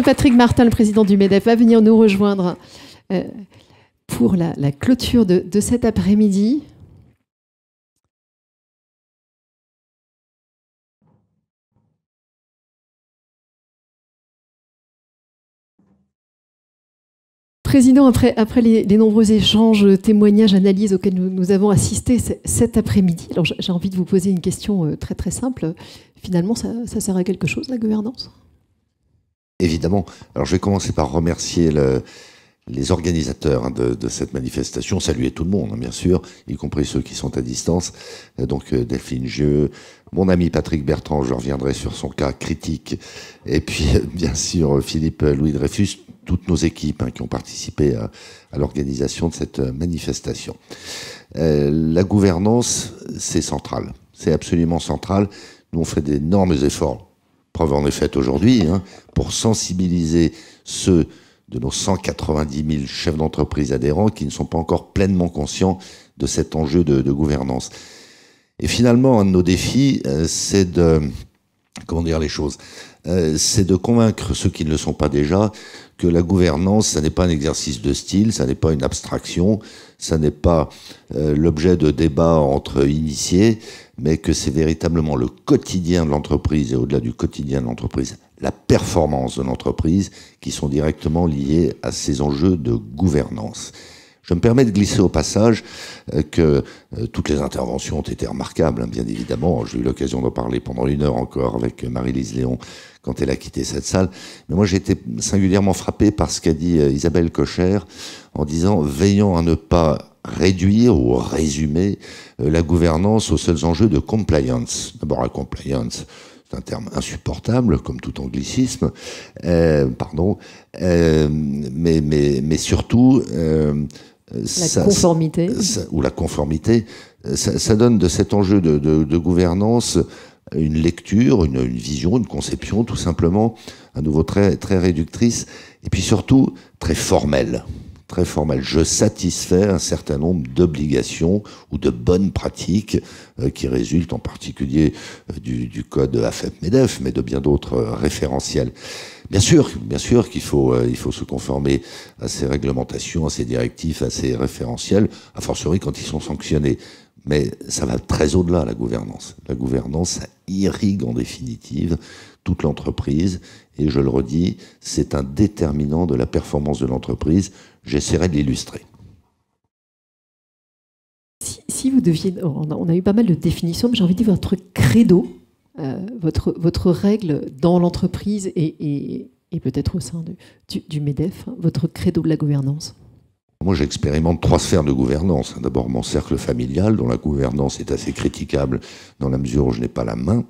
Patrick Martin, le président du MEDEF, va venir nous rejoindre pour la clôture de cet après-midi. Président, après les nombreux échanges, témoignages, analyses auxquels nous avons assisté cet après-midi, alors j'ai envie de vous poser une question très très simple. Finalement, ça sert à quelque chose, la gouvernance ? Évidemment. Alors je vais commencer par remercier les organisateurs de cette manifestation, saluer tout le monde, bien sûr, y compris ceux qui sont à distance. Donc Delphine Gieux, mon ami Patrick Bertrand, je reviendrai sur son cas critique, et puis bien sûr Philippe Louis Dreyfus, toutes nos équipes qui ont participé à l'organisation de cette manifestation. La gouvernance, c'est central, c'est absolument central. Nous on fait d'énormes efforts. Preuve en est faite aujourd'hui, pour sensibiliser ceux de nos 190 000 chefs d'entreprise adhérents qui ne sont pas encore pleinement conscients de cet enjeu de gouvernance. Et finalement, un de nos défis, c'est de, comment dire les choses, c'est de convaincre ceux qui ne le sont pas déjà que la gouvernance, ça n'est pas un exercice de style, ça n'est pas une abstraction, ça n'est pas l'objet de débats entre initiés, mais que c'est véritablement le quotidien de l'entreprise et au-delà du quotidien de l'entreprise, la performance de l'entreprise qui sont directement liés à ces enjeux de gouvernance. Je me permets de glisser au passage que toutes les interventions ont été remarquables, bien évidemment. J'ai eu l'occasion d'en parler pendant 1 heure encore avec Marie-Lise Léon quand elle a quitté cette salle. Mais moi, j'ai été singulièrement frappé par ce qu'a dit Isabelle Kocher en disant « veillant à ne pas réduire ou résumer la gouvernance aux seuls enjeux de compliance ». D'abord, la compliance, c'est un terme insupportable, comme tout anglicisme, mais surtout... la conformité. Ou la conformité, ça donne de cet enjeu de gouvernance une lecture, une vision, une conception, tout simplement, à nouveau très, très réductrice, et puis surtout très formelle. Très formelle. Je satisfais un certain nombre d'obligations ou de bonnes pratiques qui résultent en particulier du code AFEP-MEDEF, mais de bien d'autres référentiels. Bien sûr qu'il faut se conformer à ces réglementations, à ces directives, à ces référentiels, a fortiori quand ils sont sanctionnés. Mais ça va très au-delà, la gouvernance. La gouvernance, ça irrigue en définitive toute l'entreprise. Et je le redis, c'est un déterminant de la performance de l'entreprise. J'essaierai de l'illustrer. Si vous deviez... On a eu pas mal de définitions, mais j'ai envie de dire votre credo, votre règle dans l'entreprise et peut-être au sein du MEDEF, votre credo de la gouvernance. Moi, j'expérimente 3 sphères de gouvernance. D'abord, mon cercle familial, dont la gouvernance est assez critiquable dans la mesure où je n'ai pas la main.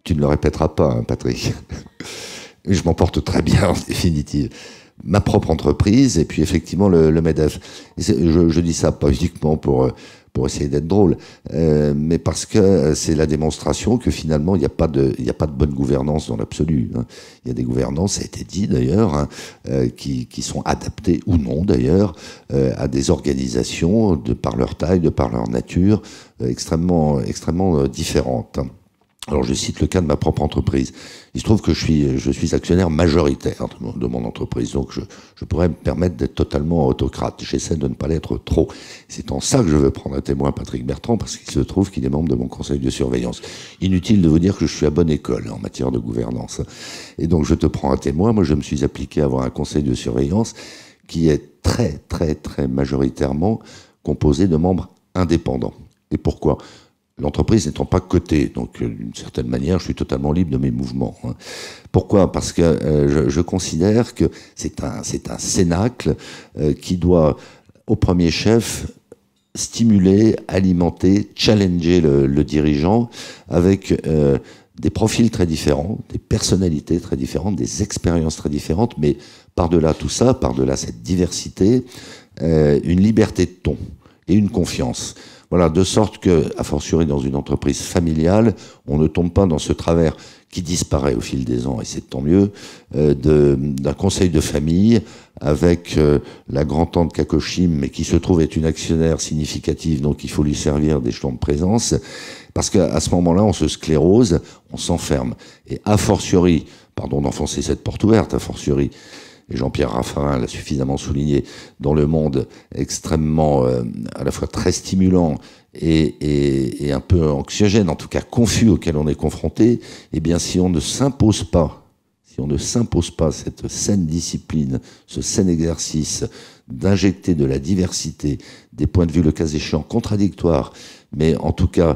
Tu ne le répéteras pas, Patrick. Je m'en porte très bien, en définitive. Ma propre entreprise, et puis effectivement le MEDEF. Je dis ça pas uniquement pour essayer d'être drôle, mais parce que c'est la démonstration que finalement il n'y a pas de bonne gouvernance dans l'absolu. Il y a des gouvernances, ça a été dit d'ailleurs, qui sont adaptées ou non d'ailleurs à des organisations de par leur taille, de par leur nature, extrêmement différentes. Alors je cite le cas de ma propre entreprise. Il se trouve que je suis actionnaire majoritaire de mon entreprise, donc je pourrais me permettre d'être totalement autocrate. J'essaie de ne pas l'être trop. C'est en ça que je veux prendre à témoin Patrick Bertrand, parce qu'il se trouve qu'il est membre de mon conseil de surveillance. Inutile de vous dire que je suis à bonne école en matière de gouvernance. Et donc je te prends à témoin. Moi je me suis appliqué à avoir un conseil de surveillance qui est très très très majoritairement composé de membres indépendants. Et pourquoi ? L'entreprise n'étant pas cotée, donc d'une certaine manière, je suis totalement libre de mes mouvements. Pourquoi ? Parce que je considère que c'est un cénacle qui doit, au premier chef, stimuler, alimenter, challenger le dirigeant avec des profils très différents, des personnalités très différentes, des expériences très différentes, mais par-delà tout ça, par-delà cette diversité, une liberté de ton et une confiance. Voilà, de sorte que, a fortiori dans une entreprise familiale, on ne tombe pas dans ce travers qui disparaît au fil des ans, et c'est tant mieux, d'un conseil de famille avec la grand-tante Kakoshim, mais qui se trouve être une actionnaire significative, donc il faut lui servir d'échelon de présence, parce qu'à ce moment-là, on se sclérose, on s'enferme. Et a fortiori, pardon d'enfoncer cette porte ouverte, a fortiori, et Jean-Pierre Raffarin l'a suffisamment souligné, dans le monde extrêmement, à la fois très stimulant et un peu anxiogène, en tout cas confus auquel on est confronté, eh bien si on ne s'impose pas, cette saine discipline, ce sain exercice d'injecter de la diversité, des points de vue le cas échéant contradictoires, mais en tout cas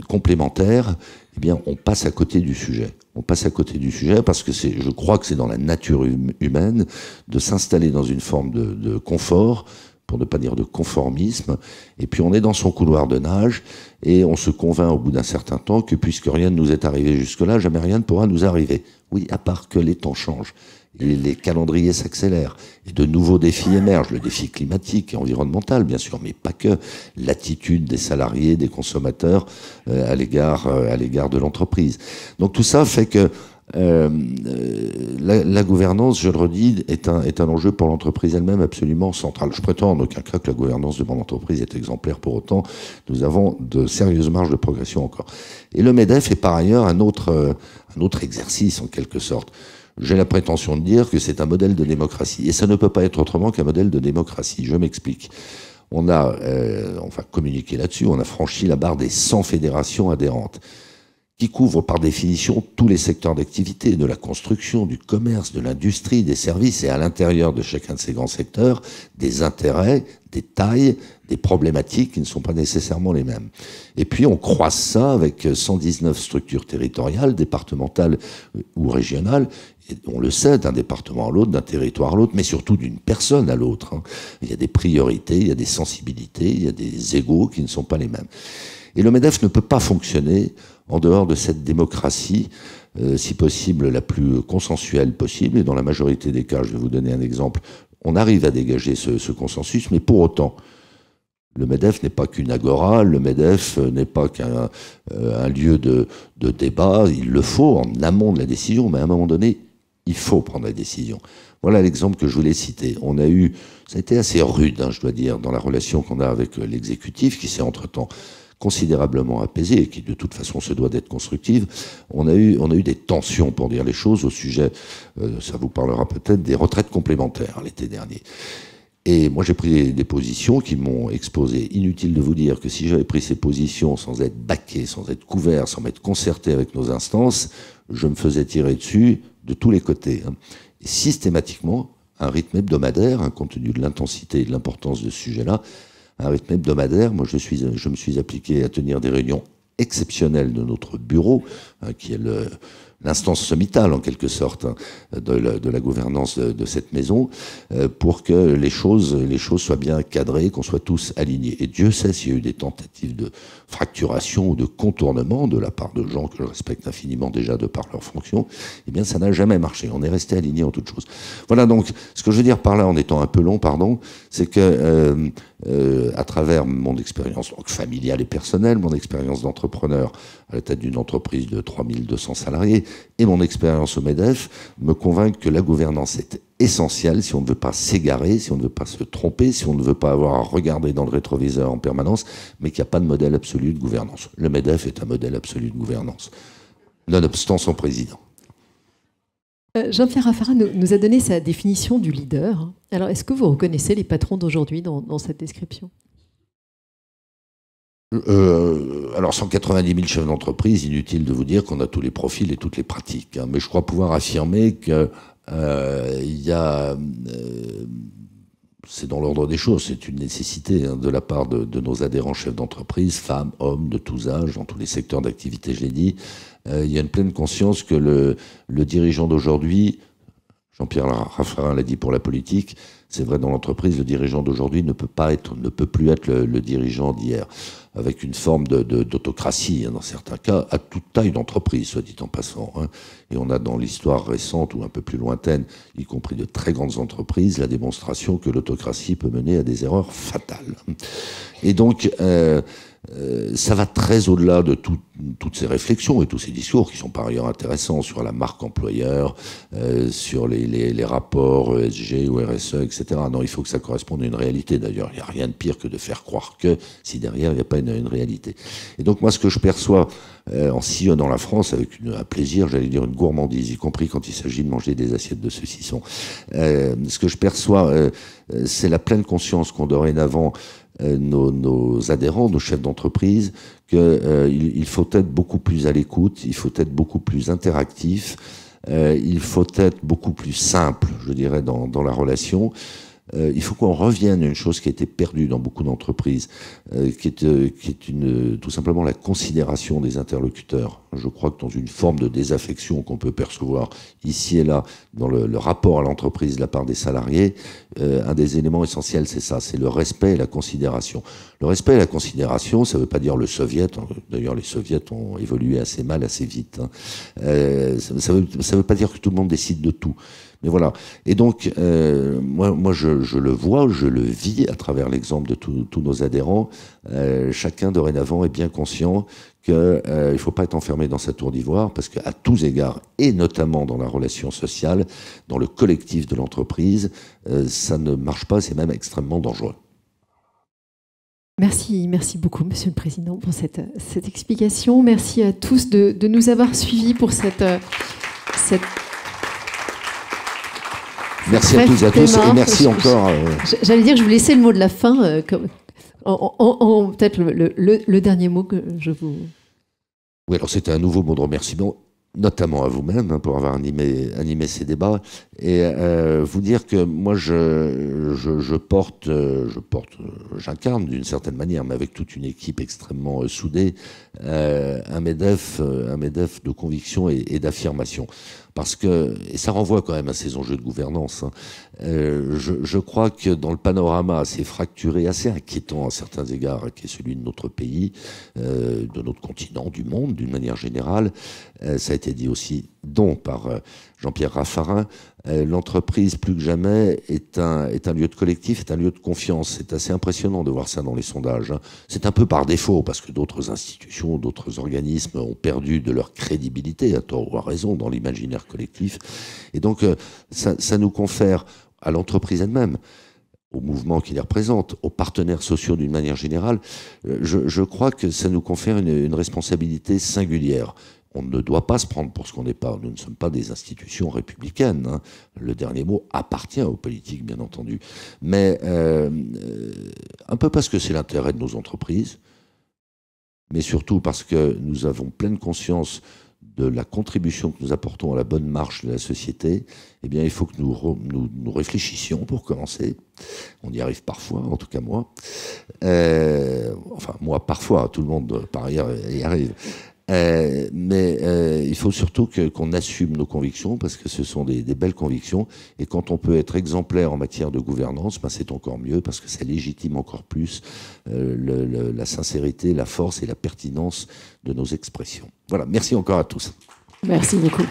complémentaires, eh bien on passe à côté du sujet. On passe à côté du sujet parce que je crois que c'est dans la nature humaine de s'installer dans une forme de confort, pour ne pas dire de conformisme, et puis on est dans son couloir de nage, et on se convainc au bout d'un certain temps que puisque rien ne nous est arrivé jusque-là, jamais rien ne pourra nous arriver. Oui, à part que les temps changent, et les calendriers s'accélèrent, et de nouveaux défis émergent, le défi climatique et environnemental, bien sûr, mais pas que, l'attitude des salariés, des consommateurs à l'égard de l'entreprise. Donc tout ça fait que la gouvernance, je le redis, est un enjeu pour l'entreprise elle-même absolument central. Je prétends en aucun cas que la gouvernance de mon entreprise est exemplaire pour autant. Nous avons de sérieuses marges de progression encore. Et le MEDEF est par ailleurs un autre exercice en quelque sorte. J'ai la prétention de dire que c'est un modèle de démocratie. Et ça ne peut pas être autrement qu'un modèle de démocratie. Je m'explique. On va communiquer là-dessus, on a franchi la barre des 100 fédérations adhérentes, qui couvrent par définition tous les secteurs d'activité, de la construction, du commerce, de l'industrie, des services, et à l'intérieur de chacun de ces grands secteurs, des intérêts, des tailles, des problématiques qui ne sont pas nécessairement les mêmes. Et puis on croise ça avec 119 structures territoriales, départementales ou régionales, et on le sait, d'un département à l'autre, d'un territoire à l'autre, mais surtout d'une personne à l'autre. Il y a des priorités, il y a des sensibilités, il y a des égos qui ne sont pas les mêmes. Et le MEDEF ne peut pas fonctionner en dehors de cette démocratie, si possible la plus consensuelle possible, et dans la majorité des cas, je vais vous donner un exemple, on arrive à dégager ce consensus, mais pour autant, le MEDEF n'est pas qu'une agora, le MEDEF n'est pas qu'un lieu de débat, il le faut en amont de la décision, mais à un moment donné, il faut prendre la décision. Voilà l'exemple que je voulais citer. On a eu, ça a été assez rude, je dois dire, dans la relation qu'on a avec l'exécutif, qui s'est entre-temps considérablement apaisée et qui de toute façon se doit d'être constructive. On a eu des tensions, pour dire les choses, au sujet, ça vous parlera peut-être, des retraites complémentaires l'été dernier. Et moi j'ai pris des positions qui m'ont exposé. Inutile de vous dire que si j'avais pris ces positions sans être baqué, sans être couvert, sans m'être concerté avec nos instances, je me faisais tirer dessus de tous les côtés. Et systématiquement, un rythme hebdomadaire, compte tenu de l'intensité et de l'importance de ce sujet-là, un rythme hebdomadaire. Moi, je me suis appliqué à tenir des réunions exceptionnelles de notre bureau, qui est l'instance sommitale, en quelque sorte, de la gouvernance de cette maison, pour que les choses soient bien cadrées, qu'on soit tous alignés. Et Dieu sait s'il y a eu des tentatives de fracturation ou de contournement de la part de gens que je respecte infiniment déjà de par leur fonction, eh bien, ça n'a jamais marché. On est resté alignés en toutes choses. Voilà, donc, ce que je veux dire par là, en étant un peu long, pardon, c'est que à travers mon expérience donc familiale et personnelle, mon expérience d'entrepreneur à la tête d'une entreprise de 3200 salariés et mon expérience au MEDEF, me convainquent que la gouvernance est essentielle si on ne veut pas s'égarer, si on ne veut pas se tromper, si on ne veut pas avoir à regarder dans le rétroviseur en permanence, mais qu'il n'y a pas de modèle absolu de gouvernance. Le MEDEF est un modèle absolu de gouvernance, nonobstant son président. Jean-Pierre Raffarin nous a donné sa définition du leader. Alors, est-ce que vous reconnaissez les patrons d'aujourd'hui dans cette description ? Alors, 190 000 chefs d'entreprise, inutile de vous dire qu'on a tous les profils et toutes les pratiques. Mais je crois pouvoir affirmer que c'est dans l'ordre des choses, c'est une nécessité de la part de nos adhérents chefs d'entreprise, femmes, hommes, de tous âges, dans tous les secteurs d'activité, je l'ai dit. Il y a une pleine conscience que le dirigeant d'aujourd'hui, Jean-Pierre Raffarin l'a dit pour la politique, c'est vrai dans l'entreprise, le dirigeant d'aujourd'hui ne peut plus être le dirigeant d'hier, avec une forme d'autocratie, dans certains cas, à toute taille d'entreprise, soit dit en passant. Et on a dans l'histoire récente ou un peu plus lointaine, y compris de très grandes entreprises, la démonstration que l'autocratie peut mener à des erreurs fatales. Et donc, ça va très au-delà de toutes ces réflexions et tous ces discours qui sont par ailleurs intéressants sur la marque employeur, sur les rapports ESG ou RSE, etc. etc. Non, il faut que ça corresponde à une réalité. D'ailleurs, il n'y a rien de pire que de faire croire que si derrière, il n'y a pas une réalité. Et donc, moi, ce que je perçois en sillonnant la France avec un plaisir, j'allais dire une gourmandise, y compris quand il s'agit de manger des assiettes de saucisson, ce que je perçois, c'est la pleine conscience qu'ont dorénavant nos adhérents, nos chefs d'entreprise, qu'il faut être beaucoup plus à l'écoute, il faut être beaucoup plus interactif, il faut être beaucoup plus simple, je dirais, dans la relation. Il faut qu'on revienne à une chose qui a été perdue dans beaucoup d'entreprises, qui est tout simplement la considération des interlocuteurs. Je crois que dans une forme de désaffection qu'on peut percevoir ici et là dans le rapport à l'entreprise de la part des salariés, un des éléments essentiels, c'est ça, c'est le respect et la considération. Le respect et la considération, ça ne veut pas dire le soviet. D'ailleurs, les soviets ont évolué assez mal, assez vite. Ça veut pas dire que tout le monde décide de tout. Mais voilà. Et donc, moi je le vois, je le vis à travers l'exemple de tous nos adhérents. Chacun, dorénavant, est bien conscient qu'il ne faut pas être enfermé dans sa tour d'ivoire, parce qu'à tous égards, et notamment dans la relation sociale, dans le collectif de l'entreprise, ça ne marche pas, c'est même extrêmement dangereux. Merci beaucoup, Monsieur le Président, pour cette explication. Merci à tous de nous avoir suivis pour cette Merci à toutes et à tous, et merci encore. J'allais dire que je vous laissais le mot de la fin, peut-être le dernier mot que je vous... Oui, alors c'était un nouveau mot de remerciement, notamment à vous-même, pour avoir animé ces débats, et vous dire que moi j'incarne d'une certaine manière, mais avec toute une équipe extrêmement soudée, un MEDEF de conviction et d'affirmation. Parce que, et ça renvoie quand même à ces enjeux de gouvernance, hein, je crois que dans le panorama assez fracturé, assez inquiétant à certains égards, qui est celui de notre pays, de notre continent, du monde d'une manière générale, ça a été dit aussi par Jean-Pierre Raffarin, l'entreprise plus que jamais est un lieu de collectif, est un lieu de confiance. C'est assez impressionnant de voir ça dans les sondages, hein. C'est un peu par défaut, parce que d'autres institutions, d'autres organismes ont perdu de leur crédibilité, à tort ou à raison, dans l'imaginaire collectif. Et donc, ça nous confère à l'entreprise elle-même, au mouvement qui les représente, aux partenaires sociaux d'une manière générale, je crois que ça nous confère une responsabilité singulière. On ne doit pas se prendre pour ce qu'on n'est pas. Nous ne sommes pas des institutions républicaines, hein. Le dernier mot appartient aux politiques, bien entendu. Mais un peu parce que c'est l'intérêt de nos entreprises, mais surtout parce que nous avons pleine conscience de la contribution que nous apportons à la bonne marche de la société. Eh bien, il faut que nous réfléchissions pour commencer. On y arrive parfois, en tout cas moi. Enfin, moi, parfois, tout le monde, par ailleurs, y arrive. Mais il faut surtout qu'on assume nos convictions, parce que ce sont des belles convictions, et quand on peut être exemplaire en matière de gouvernance, ben c'est encore mieux, parce que ça légitime encore plus la sincérité, la force et la pertinence de nos expressions. Voilà, merci encore à tous. Merci beaucoup.